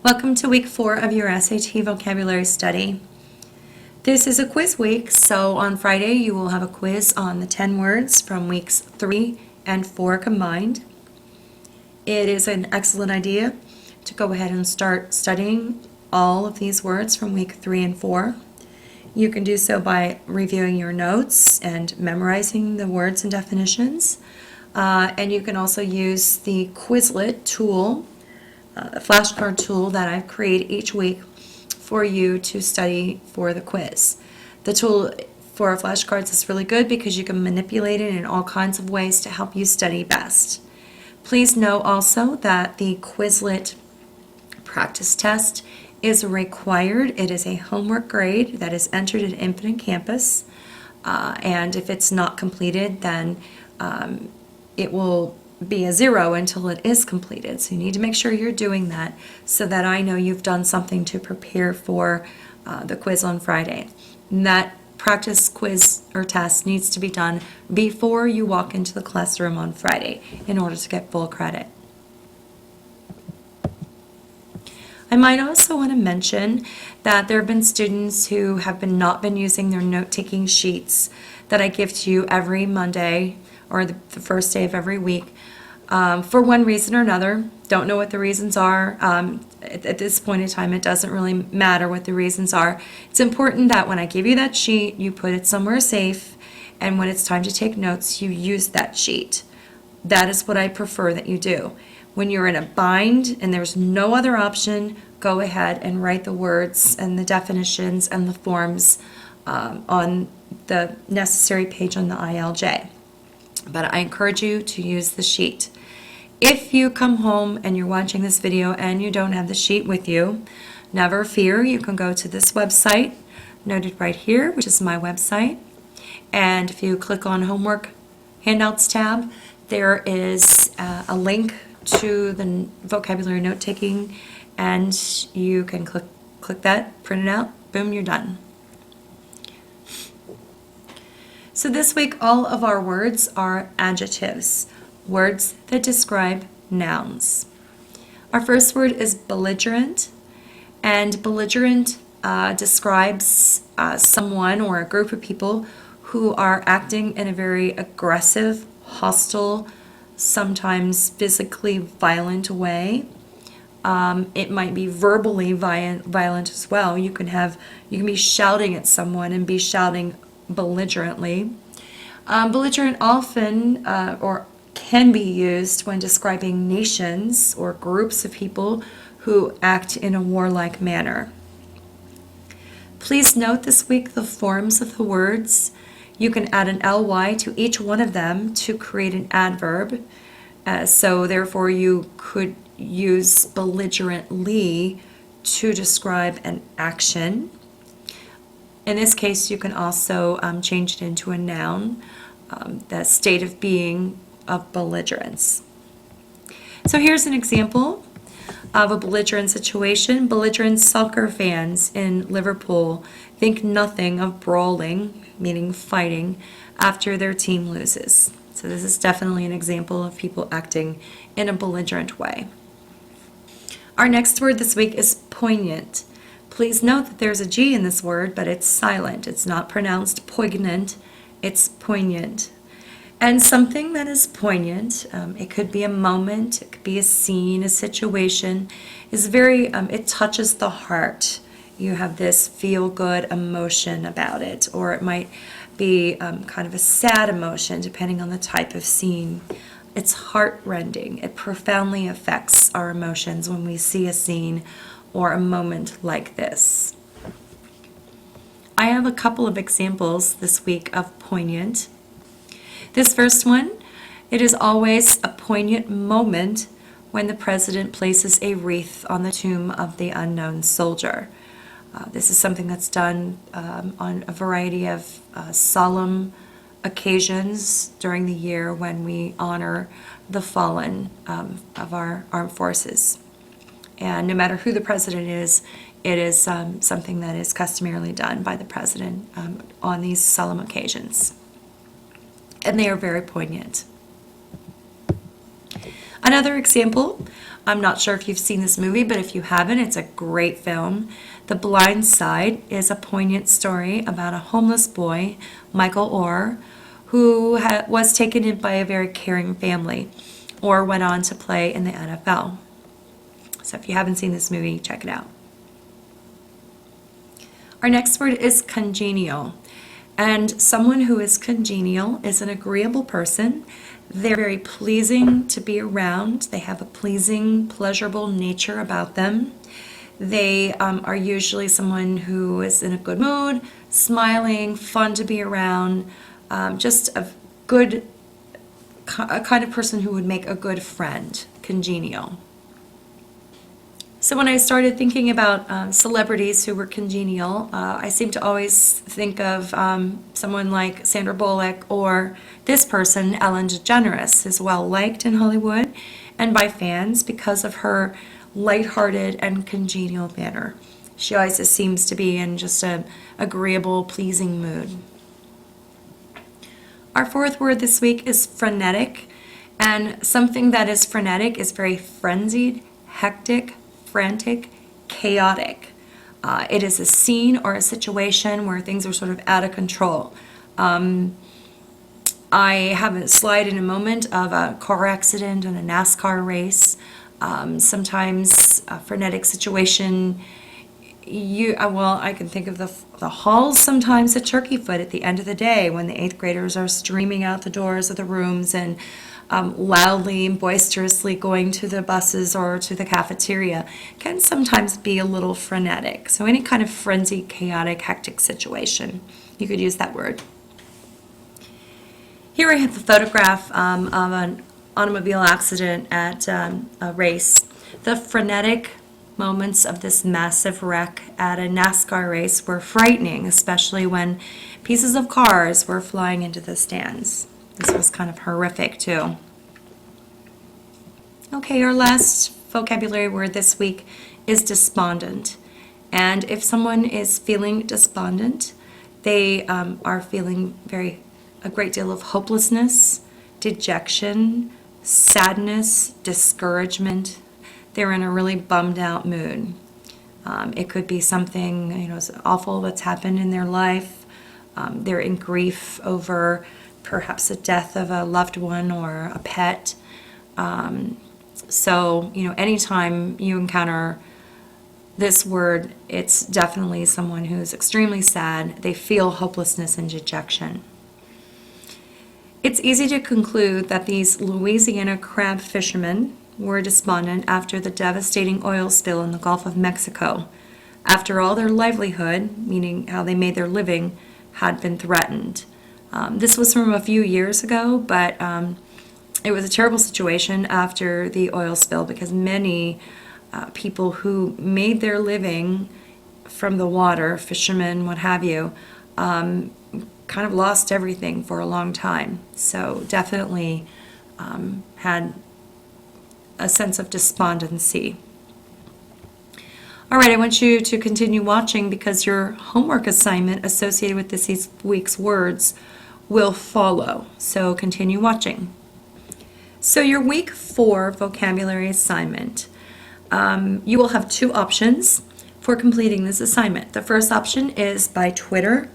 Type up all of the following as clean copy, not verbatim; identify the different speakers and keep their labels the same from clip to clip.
Speaker 1: Welcome to week 4 of your SAT vocabulary study. This is a quiz week, so on Friday you will have a quiz on the 10 words from weeks 3 and 4 combined. It is an excellent idea to go ahead and start studying all of these words from week 3 and 4. You can do so by reviewing your notes and memorizing the words and definitions. And you can also use the Quizlet tool, a flashcard tool that I've created each week for you to study for the quiz. The tool for flashcards is really good because you can manipulate it in all kinds of ways to help you study best. Please know also that the Quizlet practice test is required. It is a homework grade that is entered at Infinite Campus, and if it's not completed, then it will be a 0 until it is completed. So you need to make sure you're doing that so that I know you've done something to prepare for the quiz on Friday. And that practice quiz or test needs to be done before you walk into the classroom on Friday in order to get full credit. I might also want to mention that there have been students who have not been using their note-taking sheets that I give to you every Monday or the first day of every week for one reason or another. Don't know what the reasons are. At this point in time, it doesn't really matter what the reasons are. It's important that when I give you that sheet, you put it somewhere safe, and when it's time to take notes, you use that sheet. That is what I prefer that you do. When you're in a bind and there's no other option, go ahead and write the words and the definitions and the forms on the necessary page on the ILJ. But I encourage you to use the sheet. If you come home and you're watching this video and you don't have the sheet with you, never fear. You can go to this website, noted right here, which is my website. And if you click on Homework Handouts tab, there is a link to the vocabulary note-taking, and you can click that, print it out, boom, you're done. So this week, all of our words are adjectives, words that describe nouns. Our first word is belligerent, and belligerent describes someone or a group of people who are acting in a very aggressive, hostile, sometimes physically violent way. It might be verbally violent as well. You can be shouting at someone and be shouting belligerently. Belligerent often or can be used when describing nations or groups of people who act in a warlike manner. Please note this week the forms of the words. You can add an ly to each one of them to create an adverb. So therefore you could use belligerently to describe an action. In this case, you can also change it into a noun, the state of being of belligerence. So here's an example of a belligerent situation. Belligerent soccer fans in Liverpool think nothing of brawling, meaning fighting, after their team loses. So this is definitely an example of people acting in a belligerent way. Our next word this week is poignant. Please note that there's a G in this word, but it's silent. It's not pronounced poignant, it's poignant. And something that is poignant, it could be a moment, it could be a scene, a situation, is very, it touches the heart. You have this feel-good emotion about it, or it might be kind of a sad emotion depending on the type of scene. It's heart-rending. It profoundly affects our emotions when we see a scene or a moment like this. I have a couple of examples this week of poignant. This first one, it is always a poignant moment when the president places a wreath on the tomb of the unknown soldier. This is something that's done on a variety of solemn occasions during the year when we honor the fallen of our armed forces. And no matter who the president is, it is something that is customarily done by the president on these solemn occasions. And they are very poignant. Another example I'm not sure if you've seen this movie, but if you haven't, it's a great film. The Blind Side is a poignant story about a homeless boy, Michael Orr, who was taken in by a very caring family. Orr went on to play in the NFL. So if you haven't seen this movie, check it out. Our next word is congenial. And someone who is congenial is an agreeable person. They're very pleasing to be around. They have a pleasing, pleasurable nature about them. They are usually someone who is in a good mood, smiling, fun to be around, just a kind of person who would make a good friend, congenial. So when I started thinking about celebrities who were congenial, I seem to always think of someone like Sandra Bullock, or this person, Ellen DeGeneres, is well liked in Hollywood and by fans because of her lighthearted and congenial manner. She always just seems to be in just an agreeable, pleasing mood. Our fourth word this week is frenetic, and something that is frenetic is very frenzied, hectic, frantic, chaotic. It is a scene or a situation where things are sort of out of control. I have a slide in a moment of a car accident and a NASCAR race. Sometimes a frenetic situation, I can think of the halls sometimes at Turkey Foot at the end of the day when the 8th graders are streaming out the doors of the rooms and loudly and boisterously going to the buses or to the cafeteria can sometimes be a little frenetic. So any kind of frenzied, chaotic, hectic situation, you could use that word. Here I have a photograph of an automobile accident at a race. The frenetic moments of this massive wreck at a NASCAR race were frightening, especially when pieces of cars were flying into the stands. This was kind of horrific too. Okay, our last vocabulary word this week is despondent. And if someone is feeling despondent, they are feeling a great deal of hopelessness, dejection, sadness, discouragement. They're in a really bummed out mood. It could be something awful that's happened in their life. They're in grief over perhaps the death of a loved one or a pet. So anytime you encounter this word, it's definitely someone who's extremely sad. They feel hopelessness and dejection. It's easy to conclude that these Louisiana crab fishermen were despondent after the devastating oil spill in the Gulf of Mexico, after all their livelihood, meaning how they made their living, had been threatened. This was from a few years ago, but it was a terrible situation after the oil spill because many people who made their living from the water, fishermen, what have you, kind of lost everything for a long time. So definitely had a sense of despondency. All right, I want you to continue watching because your homework assignment associated with this week's words will follow. So continue watching. So your week 4 vocabulary assignment, you will have 2 options for completing this assignment. The first option is by Twitter,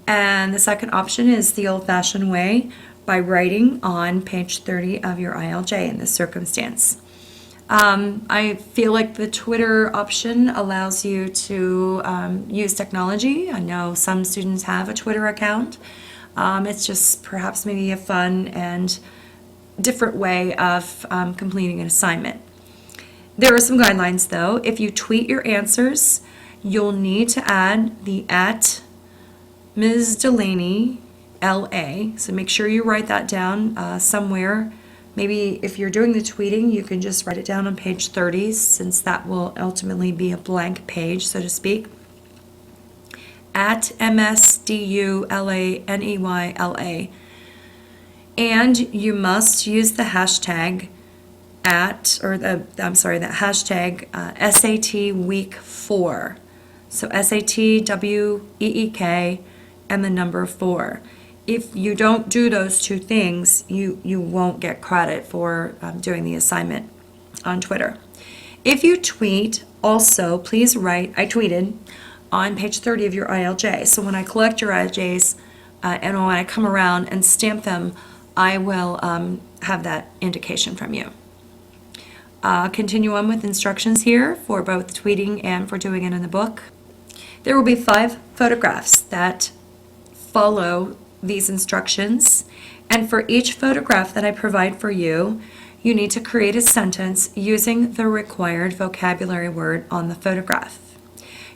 Speaker 1: and the second option is the old-fashioned way by writing on page 30 of your ILJ in this circumstance. I feel like the Twitter option allows you to use technology. I know some students have a Twitter account. It's just perhaps maybe a fun and different way of completing an assignment. There are some guidelines though. If you tweet your answers, you'll need to add the @Ms. Delaney LA. So make sure you write that down somewhere. Maybe if you're doing the tweeting, you can just write it down on page 30 since that will ultimately be a blank page, so to speak. @MSDULANEYLA. And you must use the hashtag the hashtag SAT Week 4. So SATWEEK and the number 4. If you don't do those 2 things, you won't get credit for doing the assignment. on Twitter. If you tweet, also please write, I tweeted on page 30 of your ILJ. So when I collect your ILJs and when I come around and stamp them, I will have that indication from you. Continue on with instructions here for both tweeting and for doing it in the book. There will be 5 photographs that follow these instructions, and for each photograph that I provide for you, you need to create a sentence using the required vocabulary word on the photograph.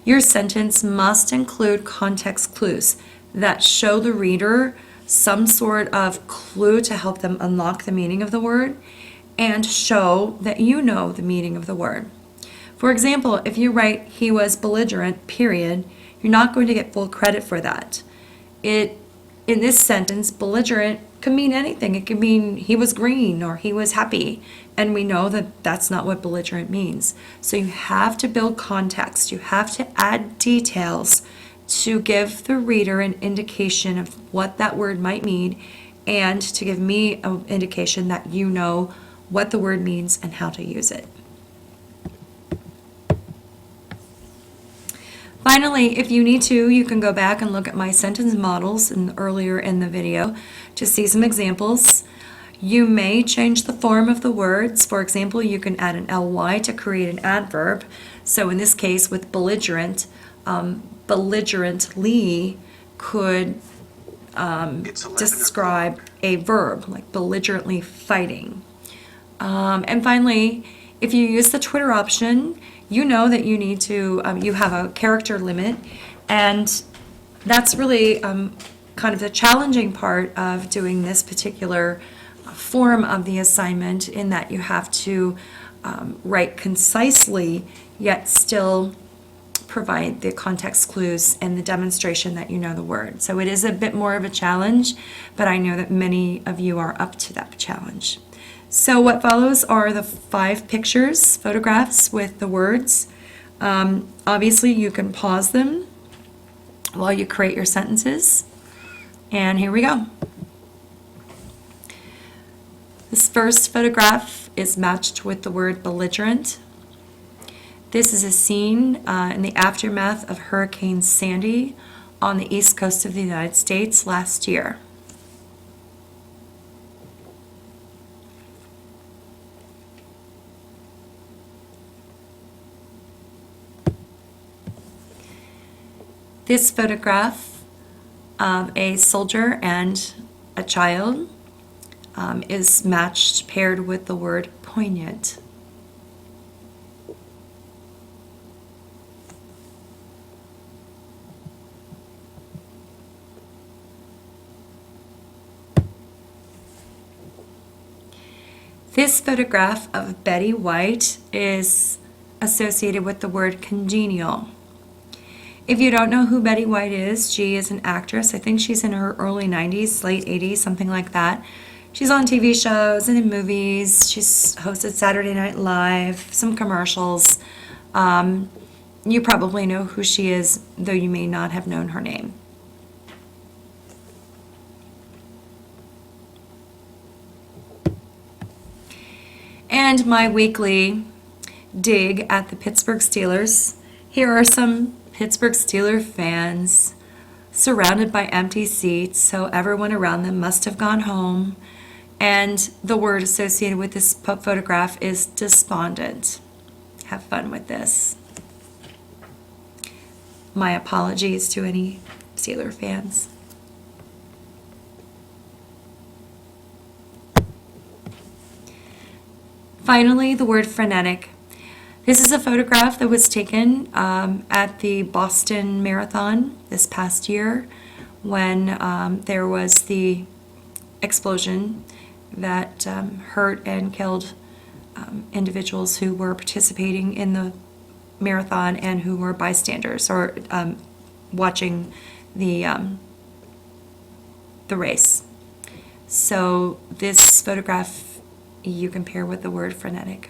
Speaker 1: Your sentence must include context clues that show the reader some sort of clue to help them unlock the meaning of the word and show that you know the meaning of the word. For example, if you write, "he was belligerent, period," you're not going to get full credit for that. In this sentence, belligerent could mean anything. It could mean he was green or he was happy, and we know that that's not what belligerent means. So you have to build context. You have to add details to give the reader an indication of what that word might mean and to give me an indication that you know what the word means and how to use it. Finally, if you need to, you can go back and look at my sentence models earlier in the video to see some examples. You may change the form of the words. For example, you can add an ly to create an adverb. So in this case, with belligerent, belligerently could describe a verb, like belligerently fighting. And finally, if you use the Twitter option, you know that you need to, you have a character limit, and that's really kind of the challenging part of doing this particular form of the assignment, in that you have to write concisely, yet still provide the context clues and the demonstration that you know the word. So it is a bit more of a challenge, but I know that many of you are up to that challenge. So what follows are the 5 pictures, photographs with the words. Obviously, you can pause them while you create your sentences. And here we go. This first photograph is matched with the word belligerent. This is a scene in the aftermath of Hurricane Sandy on the east coast of the United States last year. This photograph of a soldier and a child is matched, paired with the word poignant. This photograph of Betty White is associated with the word congenial. If you don't know who Betty White is, she is an actress. I think she's in her early 90s, late 80s, something like that. She's on TV shows and in movies. She's hosted Saturday Night Live, some commercials. You probably know who she is, though you may not have known her name. And my weekly dig at the Pittsburgh Steelers. Here are some Pittsburgh Steelers fans surrounded by empty seats, so everyone around them must have gone home. And the word associated with this photograph is despondent. Have fun with this. My apologies to any Steelers fans. Finally, the word frenetic. This is a photograph that was taken at the Boston Marathon this past year when there was the explosion that hurt and killed individuals who were participating in the marathon and who were bystanders or watching the race. So this photograph you can pair with the word frenetic.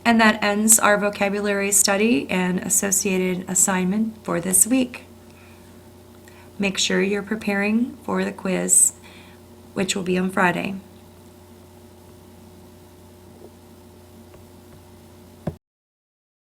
Speaker 1: And that ends our vocabulary study and associated assignment for this week. Make sure you're preparing for the quiz which will be on Friday.